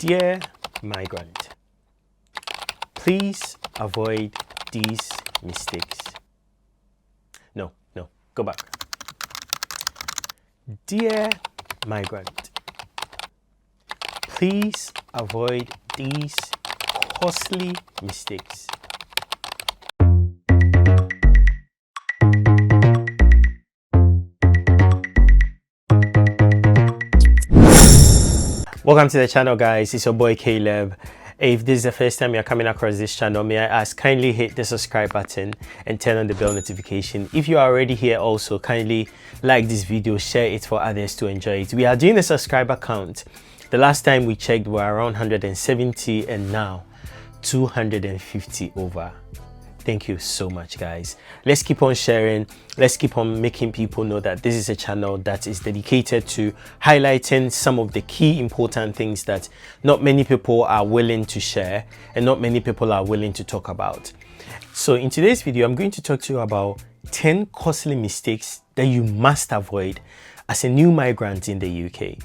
Dear migrant, please avoid these mistakes. No, go back. Dear migrant, please avoid these costly mistakes. Welcome to the channel, guys. It's your boy Caleb. If this is the first time you're coming across this channel, may I ask, kindly hit the subscribe button and turn on the bell notification. If you are already here, also kindly like this video, share it for others to enjoy it. We are doing a subscriber count. The last time we checked, we were around 170 and now 250 over. Thank you so much, guys. Let's keep on sharing. Let's keep on making people know that this is a channel that is dedicated to highlighting some of the key important things that not many people are willing to share and not many people are willing to talk about. So in today's video, I'm going to talk to you about 10 costly mistakes that you must avoid as a new migrant in the UK.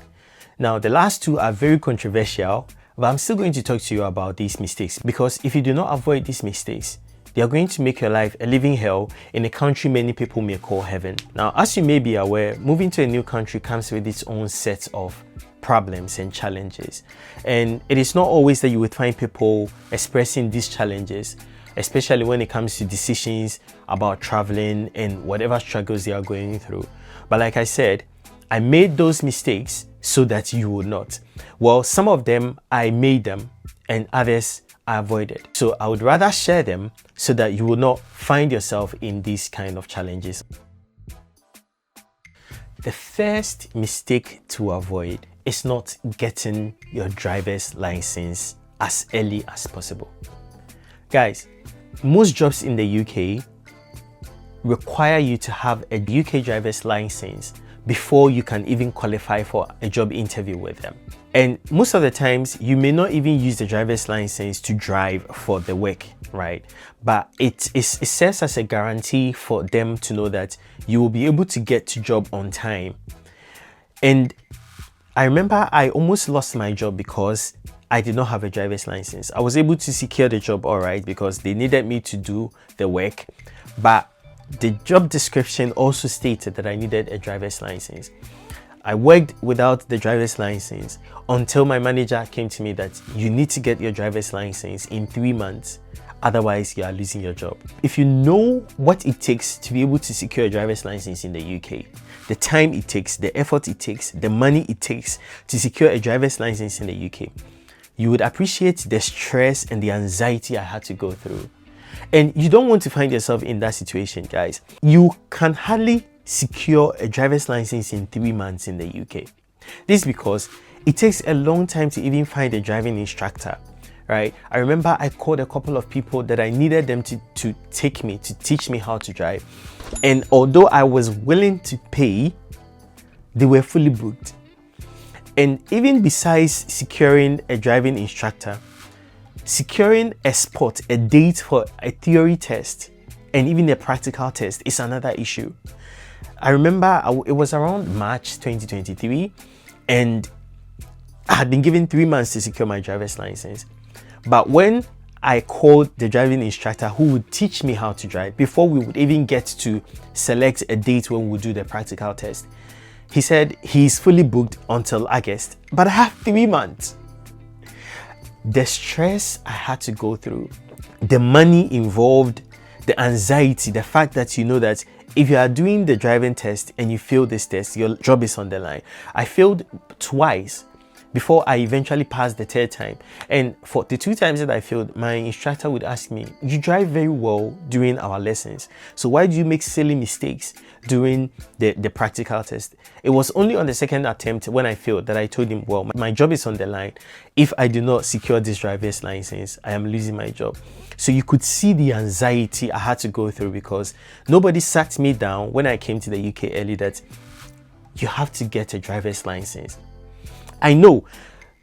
Now, the last two are very controversial, but I'm still going to talk to you about these mistakes because if you do not avoid these mistakes, they are going to make your life a living hell in a country many people may call heaven. Now, as you may be aware, moving to a new country comes with its own set of problems and challenges. And it is not always that you would find people expressing these challenges, especially when it comes to decisions about traveling and whatever struggles they are going through. But like I said, I made those mistakes so that you would not. Well, some of them, I made them and others I avoided. So I would rather share them so that you will not find yourself in these kind of challenges. The first mistake to avoid is not getting your driver's license as early as possible. Guys, most jobs in the UK require you to have a UK driver's license before you can even qualify for a job interview with them. And most of the times, you may not even use the driver's license to drive for the work, right? But it serves as a guarantee for them to know that you will be able to get to job on time. And I remember I almost lost my job because I did not have a driver's license. I was able to secure the job all right because they needed me to do the work, but the job description also stated that I needed a driver's license. I worked without the driver's license until my manager came to me that you need to get your driver's license in 3 months, otherwise you are losing your job. If you know what it takes to be able to secure a driver's license in the UK, the time it takes, the effort it takes, the money it takes to secure a driver's license in the UK, you would appreciate the stress and the anxiety I had to go through. And you don't want to find yourself in that situation, guys. You can hardly secure a driver's license in 3 months in the UK. This is because it takes a long time to even find a driving instructor, right? I remember I called a couple of people that I needed them to teach me how to drive. And although I was willing to pay, they were fully booked. And even besides securing a driving instructor, securing a spot, a date for a theory test and even a practical test is another issue. I remember it was around March 2023 and I had been given 3 months to secure my driver's license. But when I called the driving instructor who would teach me how to drive before we would even get to select a date when we would do the practical test, he said he's fully booked until August, but I have 3 months. The stress I had to go through, the money involved, the anxiety, the fact that you know that if you are doing the driving test and you fail this test, your job is on the line. I failed twice before I eventually passed the third time. And for the 2 times that I failed, my instructor would ask me, you drive very well during our lessons, so why do you make silly mistakes during the practical test? It was only on the second attempt when I failed that I told him, well, my job is on the line. If I do not secure this driver's license, I am losing my job. So you could see the anxiety I had to go through because nobody sat me down when I came to the UK early that you have to get a driver's license. I know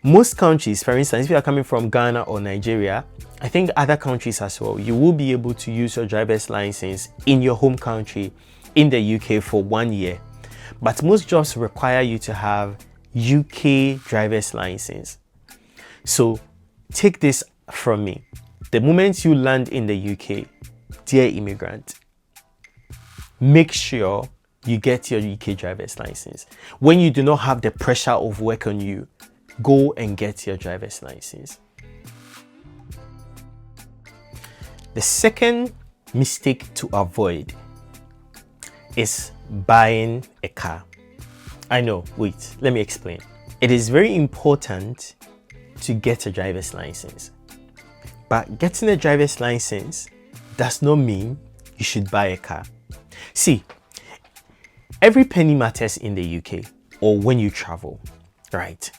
most countries, for instance, if you are coming from Ghana or Nigeria, I think other countries as well, you will be able to use your driver's license in your home country in the UK for 1 year. But most jobs require you to have UK driver's license. So take this from me. The moment you land in the UK, dear immigrant, make sure you get your UK driver's license. When you do not have the pressure of work on you, go and get your driver's license. The second mistake to avoid is buying a car. I know, wait, let me explain. It is very important to get a driver's license, but getting a driver's license does not mean you should buy a car. See, every penny matters in the UK or when you travel, right?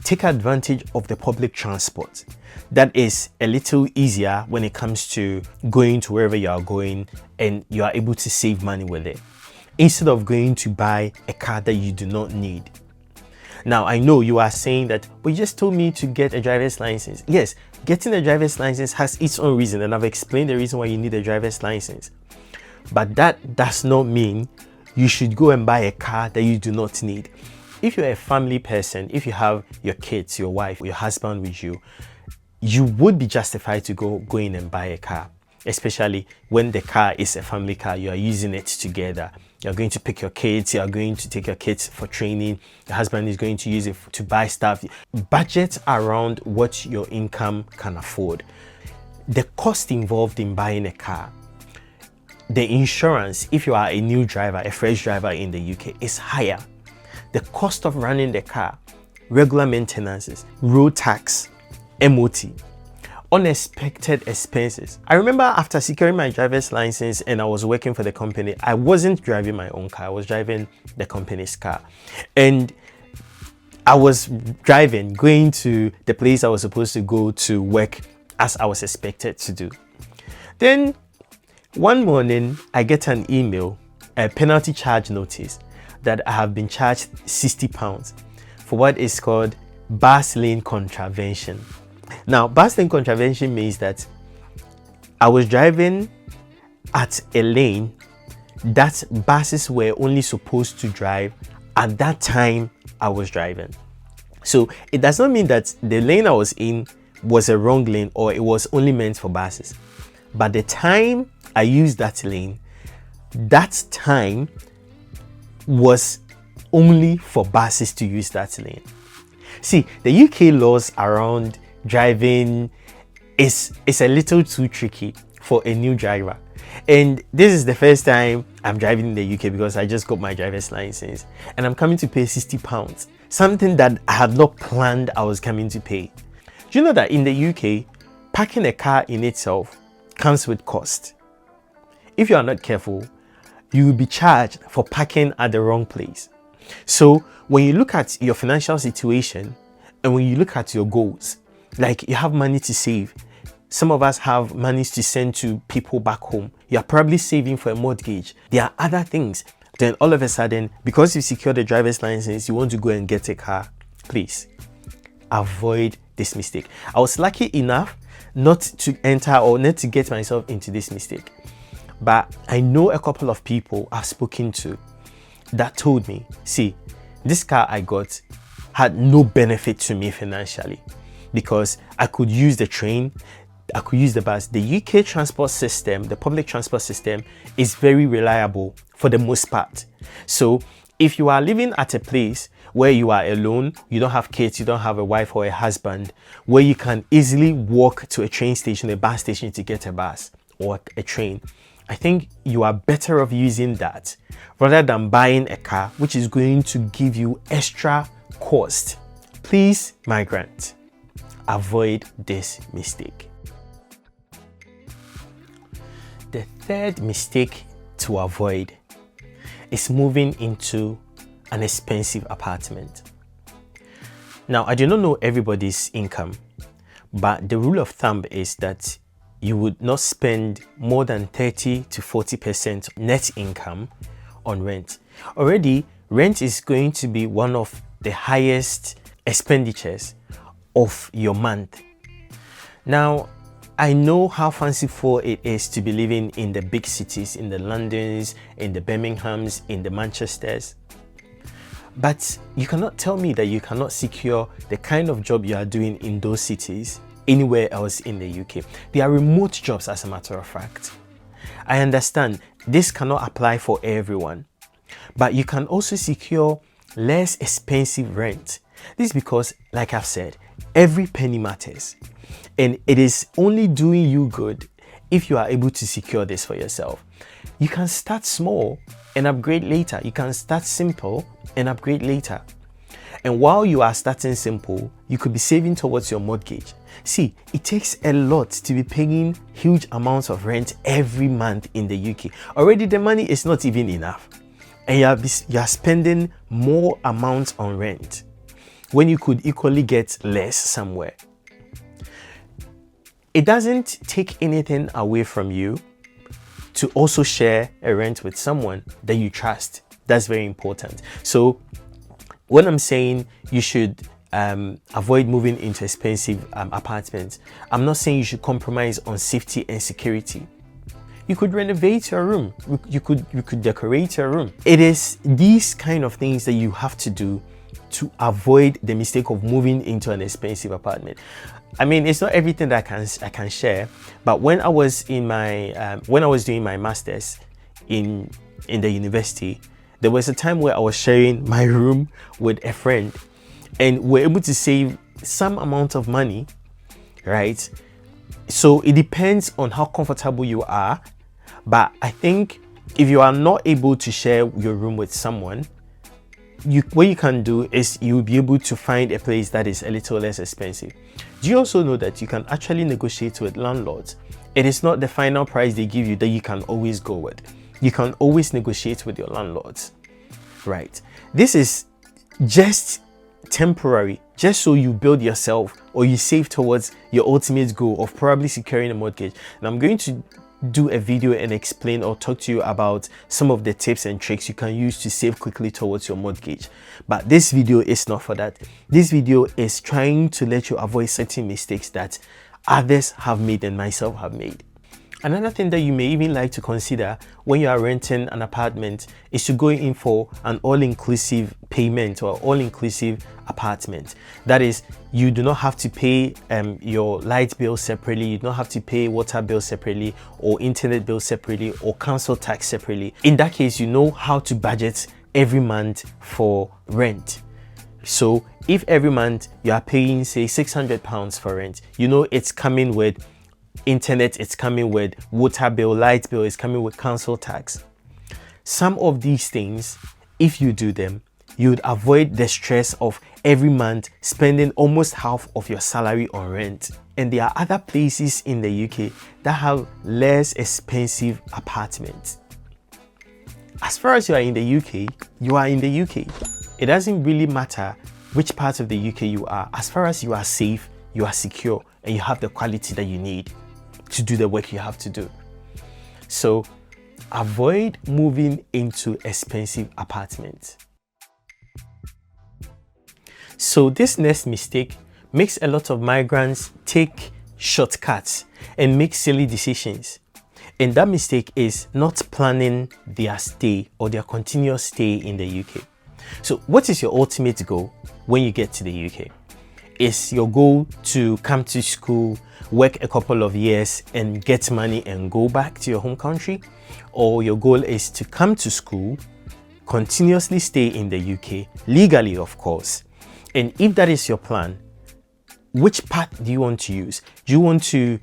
Take advantage of the public transport. That is a little easier when it comes to going to wherever you are going, and you are able to save money with it, instead of going to buy a car that you do not need. Now, I know you are saying that, but you just told me to get a driver's license. Yes, getting a driver's license has its own reason, and I've explained the reason why you need a driver's license. But that does not mean you should go and buy a car that you do not need. If you're a family person, if you have your kids, your wife, your husband with you, you would be justified to go in and buy a car, especially when the car is a family car. You are using it together. You're going to pick your kids, you're going to take your kids for training, your husband is going to use it to buy stuff. Budget around what your income can afford. The cost involved in buying a car, the insurance, if you are a new driver, a fresh driver in the UK, is higher. The cost of running the car, regular maintenances, road tax, MOT, unexpected expenses. I remember after securing my driver's license and I was working for the company, I wasn't driving my own car, I was driving the company's car. And I was driving, going to the place I was supposed to go to work as I was expected to do. Then one morning, I get an email, a penalty charge notice, that I have been charged £60 for what is called bus lane contravention. Now, bus lane contravention means that I was driving at a lane that buses were only supposed to drive at that time I was driving. So it does not mean that the lane I was in was a wrong lane or it was only meant for buses. But the time I used that lane, that time was only for buses to use that lane. See, the UK laws around driving is a little too tricky for a new driver. And this is the first time I'm driving in the UK because I just got my driver's license and I'm coming to pay £60, something that I had not planned I was coming to pay. Do you know that in the UK, parking a car in itself comes with cost? If you are not careful, you will be charged for parking at the wrong place. So when you look at your financial situation and when you look at your goals, like you have money to save, some of us have monies to send to people back home, you are probably saving for a mortgage, there are other things, then all of a sudden, because you secured a driver's license, you want to go and get a car. Please avoid this mistake. I was lucky enough not to enter or not to get myself into this mistake, but I know a couple of people I've spoken to that told me, see, this car I got had no benefit to me financially because I could use the train, I could use the bus. The UK transport system, the public transport system, is very reliable for the most part. So if you are living at a place where you are alone, you don't have kids, you don't have a wife or a husband, where you can easily walk to a train station, a bus station to get a bus or a train, I think you are better off using that rather than buying a car, which is going to give you extra cost. Please, migrant, avoid this mistake. The third mistake to avoid is moving into an expensive apartment. Now, I do not know everybody's income, but the rule of thumb is that you would not spend more than 30 to 40% net income on rent. Already, rent is going to be one of the highest expenditures of your month. Now, I know how fanciful it is to be living in the big cities, in the Londons, in the Birminghams, in the Manchesters. But you cannot tell me that you cannot secure the kind of job you are doing in those cities anywhere else in the UK. They are remote jobs, as a matter of fact. I understand this cannot apply for everyone, but you can also secure less expensive rent. This is because, like I've said, every penny matters, and it is only doing you good if you are able to secure this for yourself. You can start small and upgrade later. You can start simple and upgrade later. And while you are starting simple, you could be saving towards your mortgage. See, it takes a lot to be paying huge amounts of rent every month in the UK. Already the money is not even enough, and you are spending more amounts on rent when you could equally get less somewhere. It doesn't take anything away from you to also share a rent with someone that you trust. That's very important. So when I'm saying you should avoid moving into expensive apartments, I'm not saying you should compromise on safety and security. You could renovate your room. You could decorate your room. It is these kind of things that you have to do to avoid the mistake of moving into an expensive apartment. I mean, it's not everything that I can share, but when I was in my when I was doing my masters in the university, there was a time where I was sharing my room with a friend, and we're able to save some amount of money, right? So it depends on how comfortable you are, but I think if you are not able to share your room with someone, what you can do is you'll be able to find a place that is a little less expensive. Do you also know that you can actually negotiate with landlords? It is not the final price they give you that you can always go with. You can always negotiate with your landlords, right? This is just temporary, just so you build yourself or you save towards your ultimate goal of probably securing a mortgage. And I'm going to do a video and explain or talk to you about some of the tips and tricks you can use to save quickly towards your mortgage. But this video is not for that. This video is trying to let you avoid certain mistakes that others have made and myself have made. Another thing that you may even like to consider when you are renting an apartment is to go in for an all-inclusive payment or all-inclusive apartment. That is, you do not have to pay your light bill separately, you don't have to pay water bill separately, or internet bill separately, or council tax separately. In that case, you know how to budget every month for rent. So if every month you are paying, say, £600 for rent, you know it's coming with internet, it's coming with water bill, light bill, it's coming with council tax. Some of these things, if you do them, you would avoid the stress of every month spending almost half of your salary on rent. And there are other places in the UK that have less expensive apartments. As far as you are in the UK, you are in the UK. It doesn't really matter which part of the UK you are, as far as you are safe, you are secure, and you have the quality that you need to do the work you have to do. So avoid moving into expensive apartments. So this next mistake makes a lot of migrants take shortcuts and make silly decisions. And that mistake is not planning their stay or their continuous stay in the UK. So what is your ultimate goal when you get to the UK? Is your goal to come to school, work a couple of years and get money and go back to your home country? Or your goal is to come to school, continuously stay in the UK, legally of course. And if that is your plan, which path do you want to use? Do you want to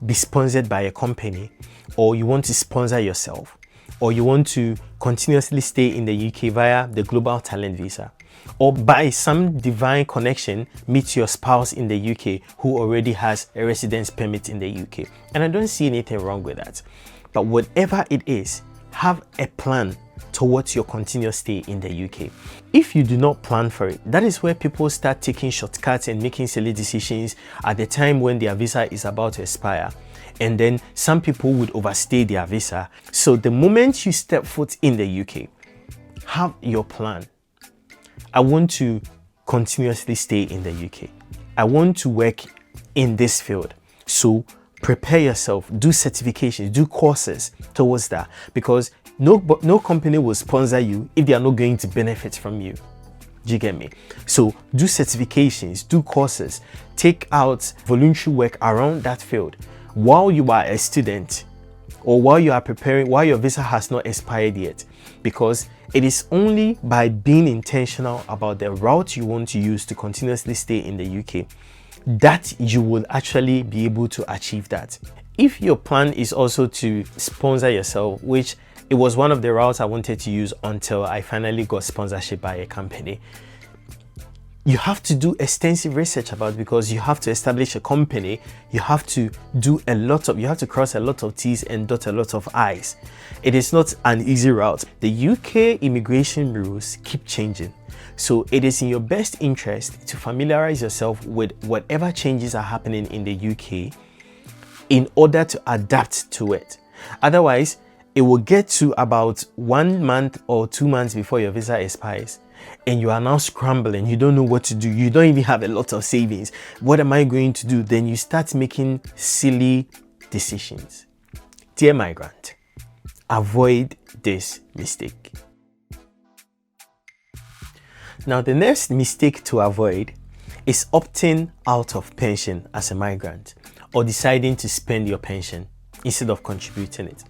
be sponsored by a company, or you want to sponsor yourself, or you want to continuously stay in the UK via the Global Talent Visa, or by some divine connection meet your spouse in the UK who already has a residence permit in the UK? And I don't see anything wrong with that. But whatever it is, have a plan towards your continuous stay in the UK. If you do not plan for it, that is where people start taking shortcuts and making silly decisions at the time when their visa is about to expire. And then some people would overstay their visa. So the moment you step foot in the UK, have your plan. I want to continuously stay in the UK. I want to work in this field. So prepare yourself, do certifications, do courses towards that, because No company will sponsor you if they are not going to benefit from you. Do you get me? So do certifications, do courses, take out voluntary work around that field while you are a student, or while you are preparing, while your visa has not expired yet, because it is only by being intentional about the route you want to use to continuously stay in the UK that you will actually be able to achieve that. If your plan is also to sponsor yourself, which it was one of the routes I wanted to use until I finally got sponsorship by a company, you have to do extensive research about it, because you have to establish a company, you have to cross a lot of T's and dot a lot of I's. It is not an easy route. The UK immigration rules keep changing. So it is in your best interest to familiarize yourself with whatever changes are happening in the UK in order to adapt to it. Otherwise, it will get to about 1 month or 2 months before your visa expires, and you are now scrambling. You don't know what to do. You don't even have a lot of savings. What am I going to do? Then you start making silly decisions. Dear migrant, avoid this mistake. Now, the next mistake to avoid is opting out of pension as a migrant, or deciding to spend your pension instead of contributing it.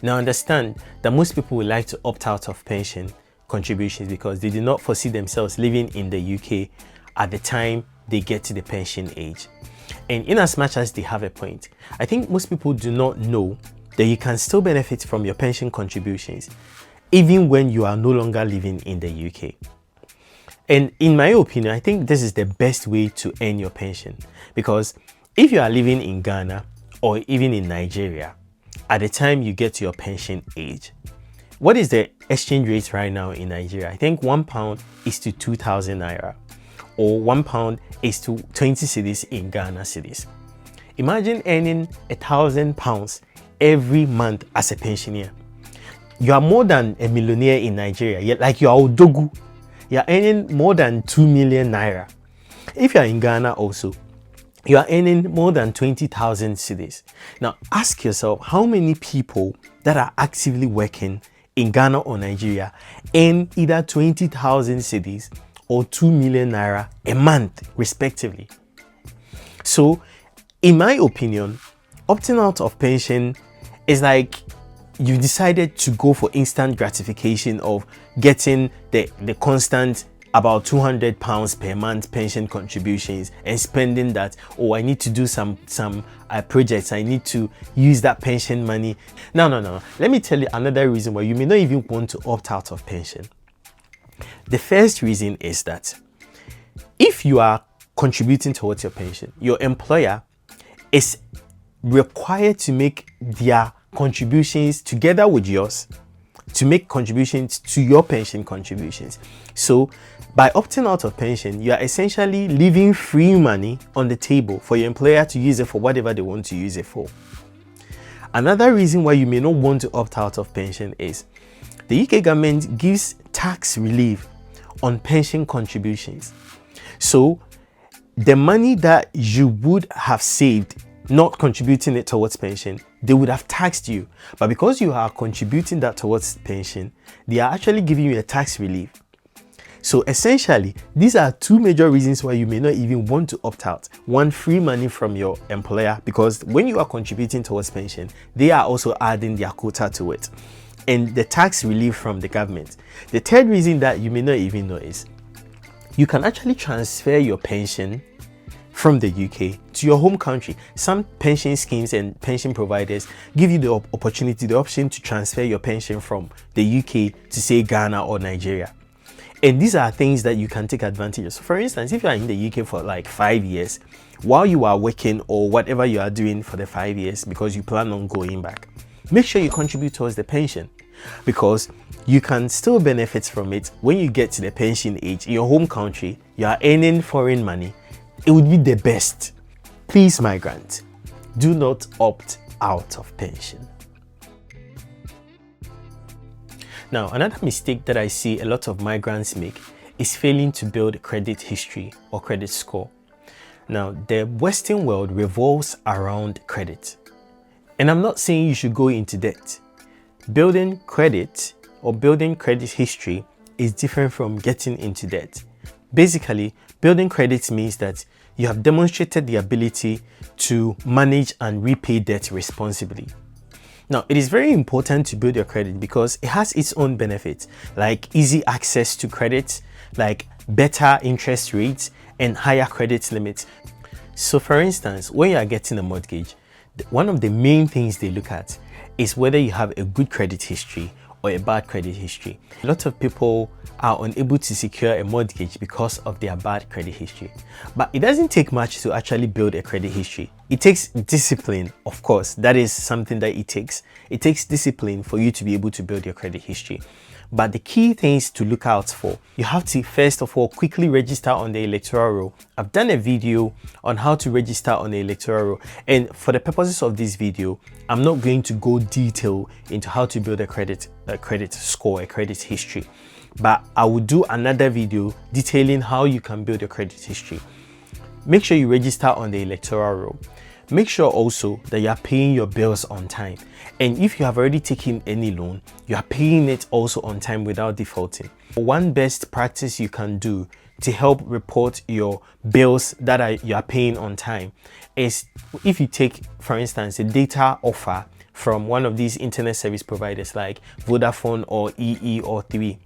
Now, understand that most people would like to opt out of pension contributions because they do not foresee themselves living in the UK at the time they get to the pension age. And in as much as they have a point, I think most people do not know that you can still benefit from your pension contributions even when you are no longer living in the UK. And in my opinion, I think this is the best way to earn your pension, because if you are living in Ghana or even in Nigeria at the time you get to your pension age, what is the exchange rate right now in Nigeria? I think £1 is to 2,000 naira, or £1 is to 20 cedis in Ghana cedis. Imagine earning £1,000 every month as a pensioner. You are more than a millionaire in Nigeria. You're like you are Odogu. You are earning more than 2 million naira. If you are in Ghana also, you are earning more than 20,000 cedis. Now ask yourself, how many people that are actively working in Ghana or Nigeria earn either 20,000 cedis or 2 million naira a month respectively? So in my opinion, opting out of pension is like you decided to go for instant gratification of getting the constant about £200 per month pension contributions and spending that. Oh, I need to do some projects. I need to use that pension money. No. Let me tell you another reason why you may not even want to opt out of pension. The first reason is that if you are contributing towards your pension, your employer is required to make their contributions together with yours, to make contributions to your pension contributions. So by opting out of pension, you are essentially leaving free money on the table for your employer to use it for whatever they want to use it for. Another reason why you may not want to opt out of pension is the UK government gives tax relief on pension contributions. So the money that you would have saved not contributing it towards pension, they would have taxed you. But because you are contributing that towards pension, they are actually giving you a tax relief. So essentially, these are two major reasons why you may not even want to opt out. One, free money from your employer, because when you are contributing towards pension, they are also adding their quota to it. And the tax relief from the government. The third reason that you may not even know is you can actually transfer your pension from the UK to your home country. Some pension schemes and pension providers give you the opportunity, the option to transfer your pension from the UK to say Ghana or Nigeria. And these are things that you can take advantage of. So for instance, if you are in the UK for like 5 years, while you are working or whatever you are doing for the 5 years because you plan on going back, make sure you contribute towards the pension, because you can still benefit from it when you get to the pension age in your home country. You are earning foreign money. It would be the best. Please, migrant, do not opt out of pension. Now, another mistake that I see a lot of migrants make is failing to build credit history or credit score. Now, the Western world revolves around credit. And I'm not saying you should go into debt, building credit or building credit history is different from getting into debt. Basically, building credit means that you have demonstrated the ability to manage and repay debt responsibly. Now, it is very important to build your credit because it has its own benefits, like easy access to credit, like better interest rates and higher credit limits. So for instance, when you are getting a mortgage, one of the main things they look at is whether you have a good credit history or a bad credit history. A lot of people are unable to secure a mortgage because of their bad credit history. But it doesn't take much to actually build a credit history. It takes discipline, of course. That is something that it takes. It takes discipline for you to be able to build your credit history. But the key things to look out for, you have to first of all quickly register on the electoral roll. I've done a video on how to register on the electoral roll, and for the purposes of this video, I'm not going to go detail into how to build a credit score, a credit history. But I will do another video detailing how you can build your credit history. Make sure you register on the electoral roll. Make sure also that you are paying your bills on time. And if you have already taken any loan, you are paying it also on time without defaulting. One best practice you can do to help report your bills that you are paying on time is if you take, for instance, a data offer from one of these internet service providers like Vodafone or EE or 3.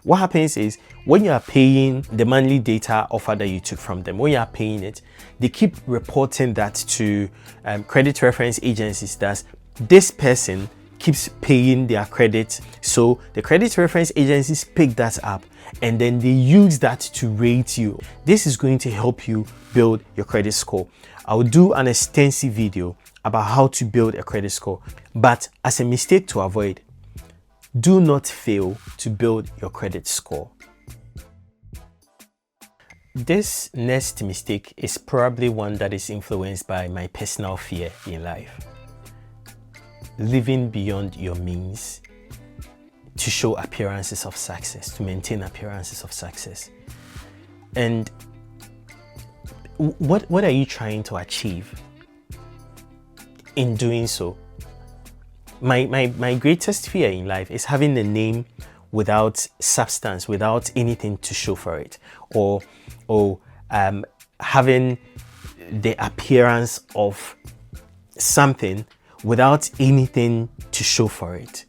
What happens is when you are paying the monthly data offer that you took from them, when you are paying it, they keep reporting that to credit reference agencies that this person keeps paying their credit. So the credit reference agencies pick that up and then they use that to rate you. This is going to help you build your credit score. I will do an extensive video about how to build a credit score, but as a mistake to avoid, do not fail to build your credit score. This next mistake is probably one that is influenced by my personal fear in life. Living beyond your means to show appearances of success, to maintain appearances of success. And what are you trying to achieve in doing so? My greatest fear in life is having a name without substance, without anything to show for it, or having the appearance of something without anything to show for it.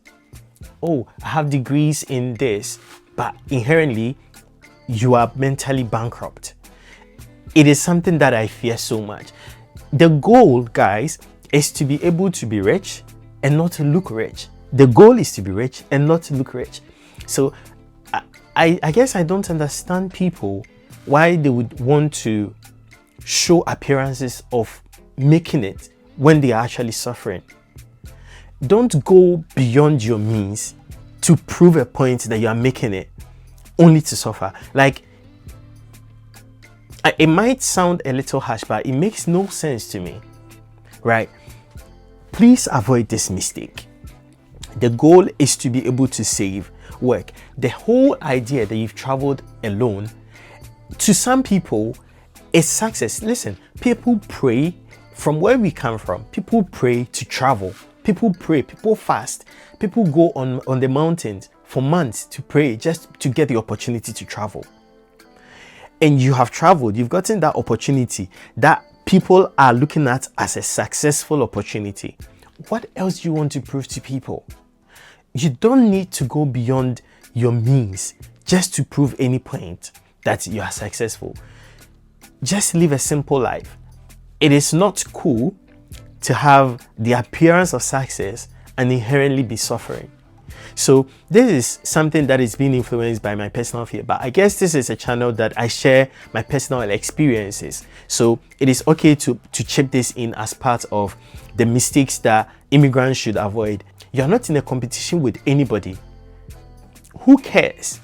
Oh, I have degrees in this, but inherently you are mentally bankrupt. It is something that I fear so much. The goal, guys, is to be able to be rich and not to look rich. The goal is to be rich and not to look rich. So I guess I don't understand people why they would want to show appearances of making it when they are actually suffering. Don't go beyond your means to prove a point that you are making it only to suffer. Like, it might sound a little harsh, but it makes no sense to me, right? Please avoid this mistake. The goal is to be able to save, work. The whole idea that you've traveled alone, to some people, is success. Listen, people pray from where we come from. People pray to travel. People pray, people fast. People go on the mountains for months to pray just to get the opportunity to travel. And you have traveled, you've gotten that opportunity that people are looking at as a successful opportunity. What else do you want to prove to people? You don't need to go beyond your means just to prove any point that you are successful. Just live a simple life. It is not cool to have the appearance of success and inherently be suffering. So this is something that is being influenced by my personal fear, but I guess this is a channel that I share my personal experiences. So it is okay to chip this in as part of the mistakes that immigrants should avoid. You're not in a competition with anybody. Who cares?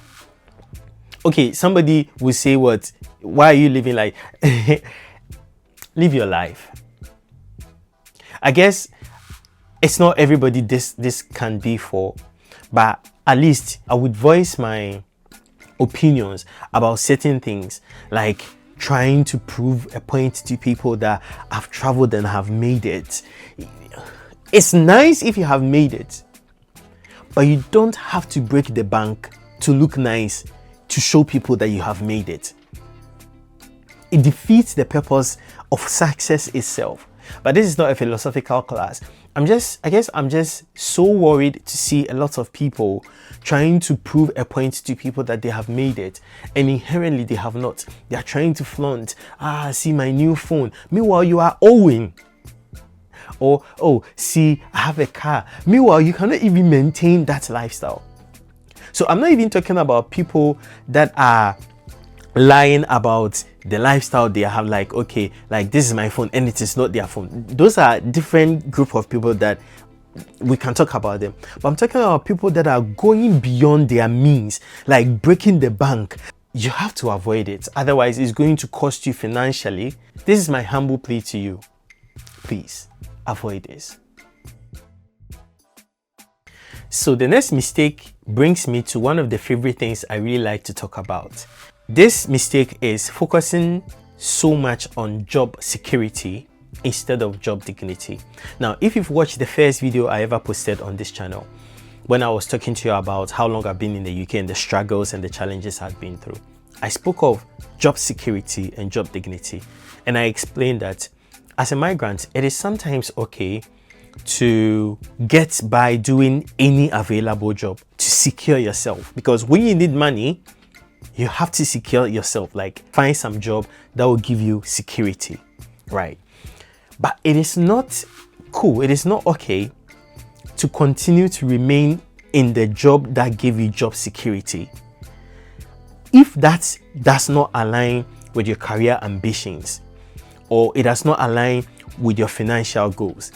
Okay, somebody will say, what? Why are you living like? Live your life. I guess it's not everybody this can be for, but at least I would voice my opinions about certain things, like trying to prove a point to people that have traveled and have made it. It's nice if you have made it, but you don't have to break the bank to look nice, to show people that you have made it. It defeats the purpose of success itself. But this is not a philosophical class. I guess I'm just so worried to see a lot of people trying to prove a point to people that they have made it, and inherently they have not. They are trying to flaunt, see my new phone. Meanwhile, you are owing. Or, oh, see, I have a car. Meanwhile, you cannot even maintain that lifestyle. So I'm not even talking about people that are lying about the lifestyle they have, like, okay, like this is my phone and it is not their phone. Those are different group of people that we can talk about them. But I'm talking about people that are going beyond their means, like breaking the bank. You have to avoid it. Otherwise, it's going to cost you financially. This is my humble plea to you. Please avoid this. So the next mistake brings me to one of the favorite things I really like to talk about. This mistake is focusing so much on job security instead of job dignity. Now, if you've watched the first video I ever posted on this channel, when I was talking to you about how long I've been in the UK and the struggles and the challenges I've been through, I spoke of job security and job dignity. And I explained that as a migrant, it is sometimes okay to get by doing any available job to secure yourself. Because when you need money, you have to secure yourself, like find some job that will give you security, right? But it is not cool, it is not okay to continue to remain in the job that gave you job security if that does not align with your career ambitions, or it does not align with your financial goals.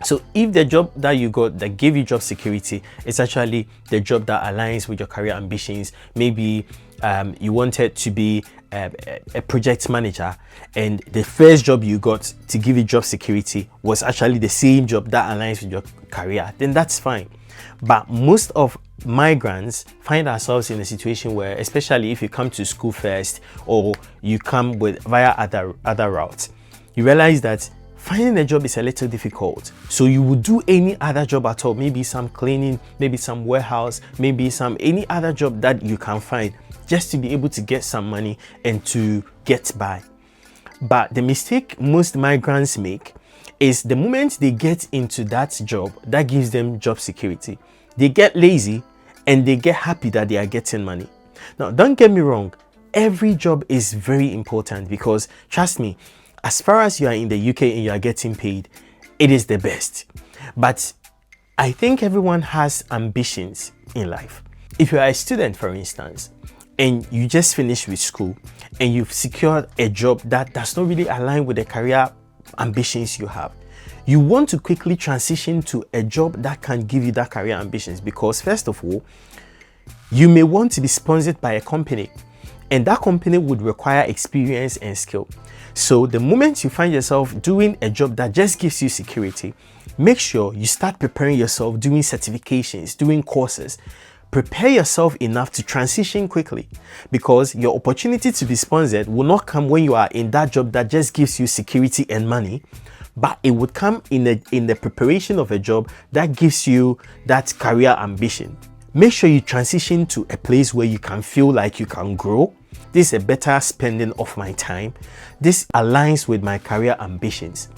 So if the job that you got that gave you job security is actually the job that aligns with your career ambitions, maybe you wanted to be a project manager, and the first job you got to give you job security was actually the same job that aligns with your career, then that's fine. But most of migrants find ourselves in a situation where, especially if you come to school first or you come with via other routes, you realize that finding a job is a little difficult. So you would do any other job at all, maybe some cleaning, maybe some warehouse, maybe any other job that you can find, just to be able to get some money and to get by. But the mistake most migrants make is the moment they get into that job that gives them job security, they get lazy and they get happy that they are getting money. Now, don't get me wrong, every job is very important, because trust me, as far as you are in the UK and you are getting paid, it is the best. But I think everyone has ambitions in life. If you are a student, for instance, and you just finished with school and you've secured a job that does not really align with the career ambitions you have, you want to quickly transition to a job that can give you that career ambitions, because first of all, you may want to be sponsored by a company, and that company would require experience and skill. So the moment you find yourself doing a job that just gives you security, make sure you start preparing yourself, doing certifications, doing courses. Prepare yourself enough to transition quickly, because your opportunity to be sponsored will not come when you are in that job that just gives you security and money, but it would come in the preparation of a job that gives you that career ambition. Make sure you transition to a place where you can feel like you can grow. This is a better spending of my time. This aligns with my career ambitions.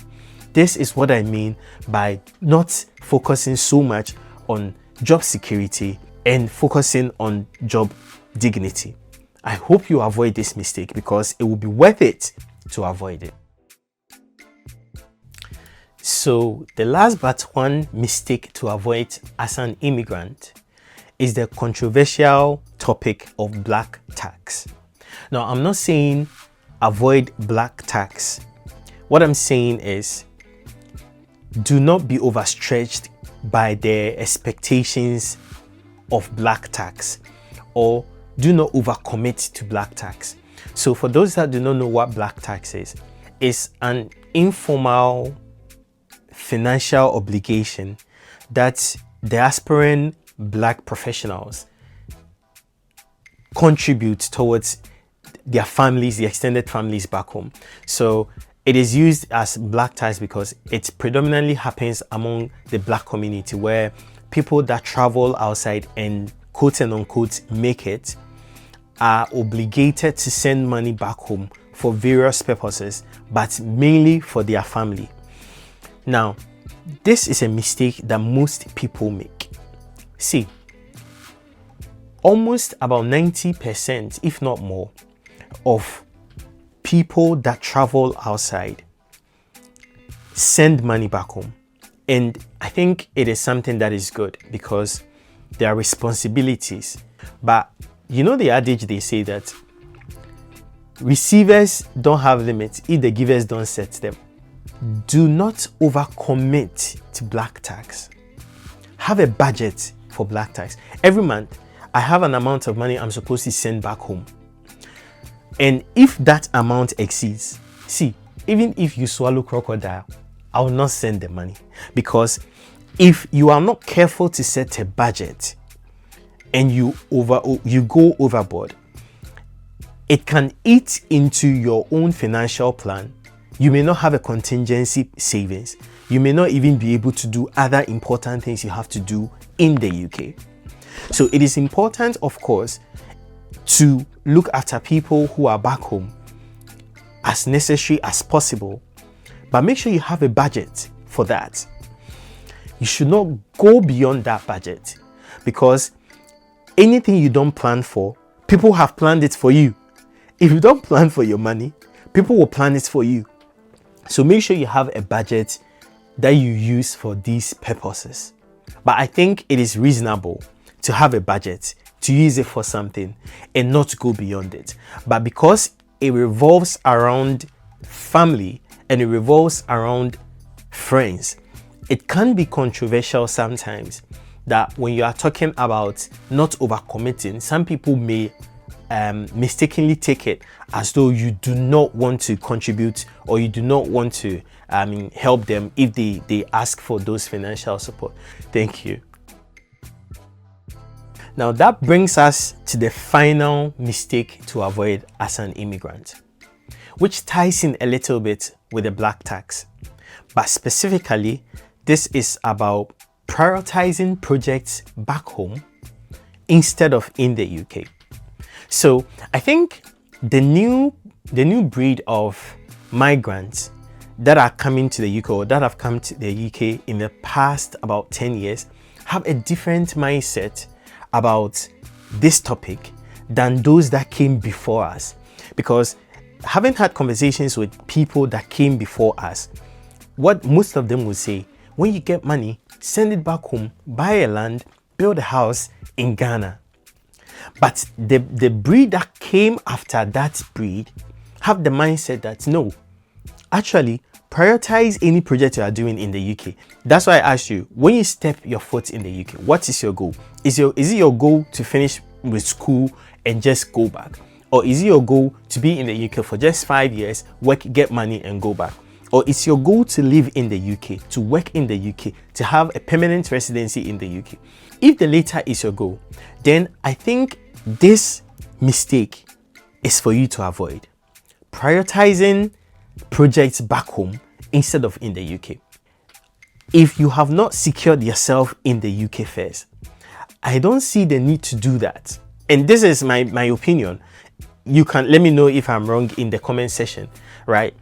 This is what I mean by not focusing so much on job security and focusing on job dignity. I hope you avoid this mistake, because it will be worth it to avoid it. So the last but one mistake to avoid as an immigrant is the controversial topic of black tax. Now, I'm not saying avoid black tax. What I'm saying is, do not be overstretched by the expectations of black tax, or do not overcommit to black tax. So for those that do not know what black tax is, it's an informal financial obligation that diasporan black professionals contribute towards their families, the extended families back home. So it is used as black tax because it predominantly happens among the black community, where people that travel outside and quote and unquote make it are obligated to send money back home for various purposes, but mainly for their family. Now, this is a mistake that most people make. See, almost about 90%, if not more, of people that travel outside send money back home. And I think it is something that is good because there are responsibilities. But you know the adage they say that receivers don't have limits if the givers don't set them. Do not overcommit to black tax. Have a budget for black tax. Every month, I have an amount of money I'm supposed to send back home. And if that amount exceeds, see, even if you swallow crocodile, I will not send the money. Because if you are not careful to set a budget and you go overboard, it can eat into your own financial plan. You may not have a contingency savings. You may not even be able to do other important things you have to do in the UK. So it is important, of course, to look after people who are back home as necessary as possible, but make sure you have a budget for that. You should not go beyond that budget, because anything you don't plan for, people have planned it for you. If you don't plan for your money, people will plan it for you. So make sure you have a budget that you use for these purposes. But I think it is reasonable to have a budget, to use it for something and not go beyond it. But because it revolves around family and it revolves around friends, it can be controversial sometimes that when you are talking about not overcommitting, some people may mistakenly take it as though you do not want to contribute or you do not want to help them if they ask for those financial support. Thank you. Now that brings us to the final mistake to avoid as an immigrant, which ties in a little bit with the black tax. But specifically, this is about prioritizing projects back home instead of in the UK. So I think the new breed of migrants that are coming to the UK or that have come to the UK in the past about 10 years have a different mindset about this topic than those that came before us. Because having had conversations with people that came before us, what most of them would say, when you get money, send it back home, buy a land, build a house in Ghana. But the breed that came after that breed have the mindset that no, actually prioritize any project you are doing in the UK. That's why I asked you, when you step your foot in the UK, what is your goal? Is it your goal to finish with school and just go back? Or is it your goal to be in the UK for just 5 years, work, get money and go back? Or is your goal to live in the UK, to work in the UK, to have a permanent residency in the UK? If the latter is your goal, then I think this mistake is for you to avoid. Prioritizing projects back home instead of in the UK. If you have not secured yourself in the UK first, I don't see the need to do that. And this is my opinion. You can let me know if I'm wrong in the comment section, right?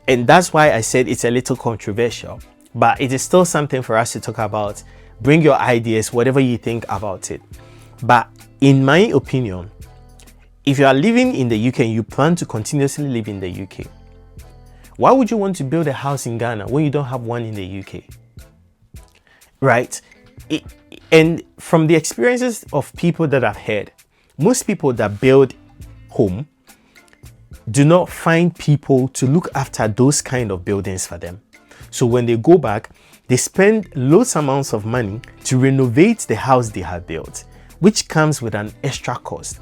And that's why I said it's a little controversial, but it is still something for us to talk about. Bring your ideas, whatever you think about it. But in my opinion, if you are living in the UK and you plan to continuously live in the UK, why would you want to build a house in Ghana when you don't have one in the UK? Right? And from the experiences of people that I've heard, most people that build home do not find people to look after those kind of buildings for them. So when they go back, they spend loads amounts of money to renovate the house they have built, which comes with an extra cost.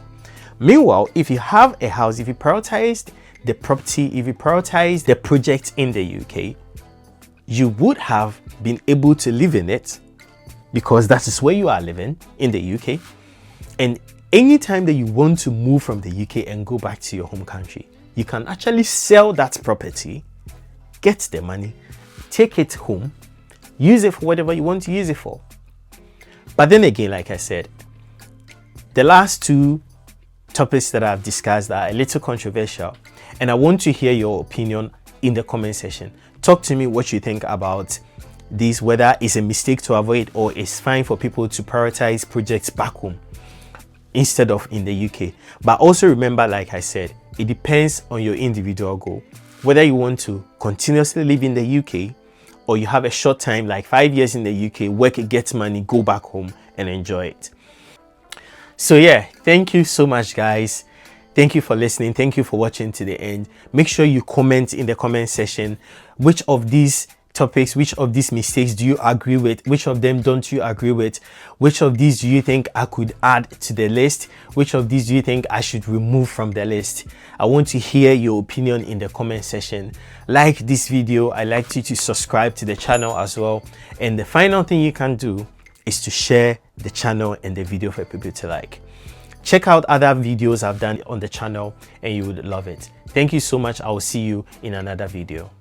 Meanwhile, if you have a house, if you prioritize the property, if you prioritize the project in the UK, you would have been able to live in it because that is where you are living in the UK. And anytime that you want to move from the UK and go back to your home country, you can actually sell that property, get the money, take it home, use it for whatever you want to use it for. But then again, like I said, the last two topics that I've discussed are a little controversial, and I want to hear your opinion in the comment section. Talk to me what you think about this, whether it's a mistake to avoid or it's fine for people to prioritize projects back home instead of in the UK. But also remember, like I said, it depends on your individual goal, whether you want to continuously live in the UK or you have a short time, like 5 years in the UK, work, get money, go back home and enjoy it. So yeah, thank you so much, guys. Thank you for listening. Thank you for watching to the end. Make sure you comment in the comment section which of these topics, which of these mistakes do you agree with, which of them don't you agree with, which of these do you think I could add to the list, which of these do you think I should remove from the list. I want to hear your opinion in the comment section. Like this video. I'd like you to subscribe to the channel as well, and the final thing you can do is to share the channel and the video for people to like. Check out other videos I've done on the channel and you would love it. Thank you so much. I will see you in another video.